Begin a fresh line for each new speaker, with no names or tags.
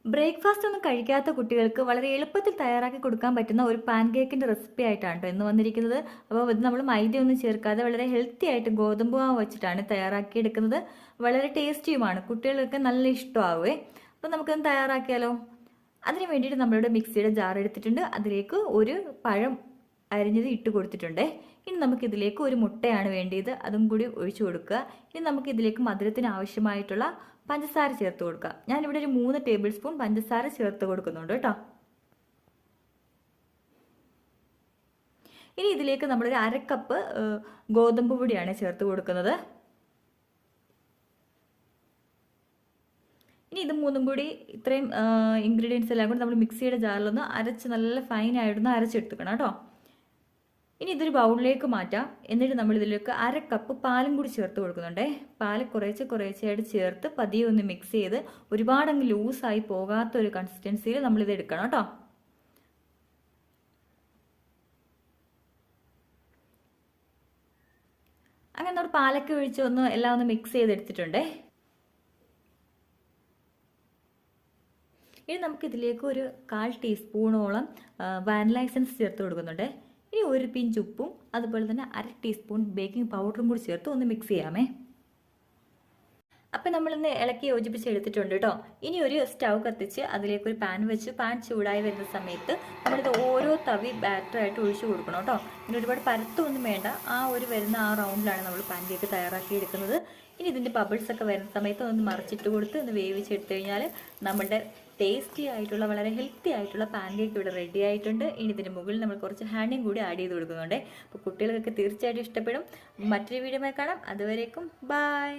Breakfast ഒന്നും കഴിക്കാത്ത കുട്ടികൾക്ക് വളരെ എളുപ്പത്തിൽ തയ്യാറാക്കി കൊടുക്കാൻ പറ്റുന്ന ഒരു പാൻ കേക്കിൻ്റെ റെസിപ്പി ആയിട്ടാണ് കേട്ടോ ഇന്ന് വന്നിരിക്കുന്നത്. അപ്പോൾ ഇത് നമ്മൾ മൈദയൊന്നും ചേർക്കാതെ വളരെ ഹെൽത്തി ആയിട്ട് ഗോതമ്പ് മാവ് വെച്ചിട്ടാണ് തയ്യാറാക്കി എടുക്കുന്നത്. വളരെ ടേസ്റ്റിയുമാണ്, കുട്ടികൾക്ക് നല്ല ഇഷ്ടമാവുമേ. അപ്പോൾ നമുക്കൊന്ന് തയ്യാറാക്കിയാലോ. അതിന് വേണ്ടിയിട്ട് നമ്മളുടെ മിക്സിയുടെ ജാർ എടുത്തിട്ടുണ്ട്. അതിലേക്ക് ഒരു പഴം അരിഞ്ഞത് ഇട്ട് കൊടുത്തിട്ടുണ്ട്. ഇനി നമുക്കിതിലേക്ക് ഒരു മുട്ടയാണ് വേണ്ടിയത്, അതും കൂടി ഒഴിച്ചു കൊടുക്കുക. ഇനി നമുക്കിതിലേക്ക് മധുരത്തിന് ആവശ്യമായിട്ടുള്ള പഞ്ചസാര ചേർത്ത് കൊടുക്കുക. ഞാനിവിടെ ഒരു 3 ടേബിൾ സ്പൂൺ പഞ്ചസാര ചേർത്ത് കൊടുക്കുന്നുണ്ട് കേട്ടോ. ഇനി ഇതിലേക്ക് നമ്മളൊരു 1/2 കപ്പ് ഗോതമ്പ് പൊടിയാണ് ചേർത്ത് കൊടുക്കുന്നത്. ഇനി ഇത് മൂന്നും കൂടി ഇത്രയും ഇൻഗ്രീഡിയൻസ് എല്ലാം കൂടി നമ്മൾ മിക്സിയുടെ ജാറിലൊന്ന് അരച്ച് നല്ല ഫൈനായിട്ടൊന്ന് അരച്ചെടുക്കണം കേട്ടോ. ഇനി ഇതൊരു ബൗളിലേക്ക് മാറ്റാം. എന്നിട്ട് നമ്മൾ ഇതിലേക്ക് 1/2 കപ്പ് പാലും കൂടി ചേർത്ത് കൊടുക്കുന്നുണ്ടേ. പാല് കുറേശ്ശെയായിട്ട് ചേർത്ത് പതിയെ ഒന്ന് മിക്സ് ചെയ്ത് ഒരുപാടങ്ങ് ലൂസായി പോകാത്ത ഒരു കൺസിസ്റ്റൻസിയിൽ നമ്മളിത് എടുക്കണം കേട്ടോ. അങ്ങനെ നമ്മൾ പാലൊക്കെ ഒഴിച്ച് എല്ലാം ഒന്ന് മിക്സ് ചെയ്തെടുത്തിട്ടുണ്ടേ. ഇനി നമുക്കിതിലേക്ക് ഒരു 1/4 ടീസ്പൂണോളം വാനില എസൻസ് ചേർത്ത് കൊടുക്കുന്നുണ്ട്. ഇനി ഒരു പിഞ്ച് ഉപ്പും അതുപോലെ തന്നെ 1/2 ടീസ്പൂൺ ബേക്കിംഗ് പൗഡറും കൂടി ചേർത്ത് ഒന്ന് മിക്സ് ചെയ്യാമേ. അപ്പം നമ്മളിന്ന് ഇളക്കി യോജിപ്പിച്ച് എടുത്തിട്ടുണ്ട് കേട്ടോ. ഇനി ഒരു സ്റ്റൗ കത്തിച്ച് അതിലേക്ക് ഒരു പാൻ വെച്ച് പാൻ ചൂടായി വരുന്ന സമയത്ത് നമ്മളിത് ഓരോ തവി ബാറ്ററായിട്ട് ഒഴിച്ചു കൊടുക്കണം കേട്ടോ. ഇനി ഒരുപാട് പരത്തൊന്നും വേണ്ട, വരുന്ന റൗണ്ടിലാണ് നമ്മൾ പാൻ കേക്ക് തയ്യാറാക്കി എടുക്കുന്നത്. ഇനി ഇതിൻ്റെ ബബിൾസ് ഒക്കെ വരുന്ന സമയത്ത് ഒന്ന് മറിച്ചിട്ട് കൊടുത്ത് ഒന്ന് വേവിച്ചെടുത്ത് കഴിഞ്ഞാൽ നമ്മുടെ ടേസ്റ്റി ആയിട്ടുള്ള വളരെ ഹെൽത്തി ആയിട്ടുള്ള പാൻ കേക്ക് ഇവിടെ റെഡി ആയിട്ടുണ്ട്. ഇനി ഇതിന് മുകളിൽ നമ്മൾ കുറച്ച് ഹാനിയും കൂടി ആഡ് ചെയ്ത് കൊടുക്കുന്നുണ്ട്. അപ്പോൾ കുട്ടികൾക്കൊക്കെ തീർച്ചയായിട്ടും ഇഷ്ടപ്പെടും. മറ്റൊരു വീഡിയോ കാണാം. അതുവരേക്കും ബൈ.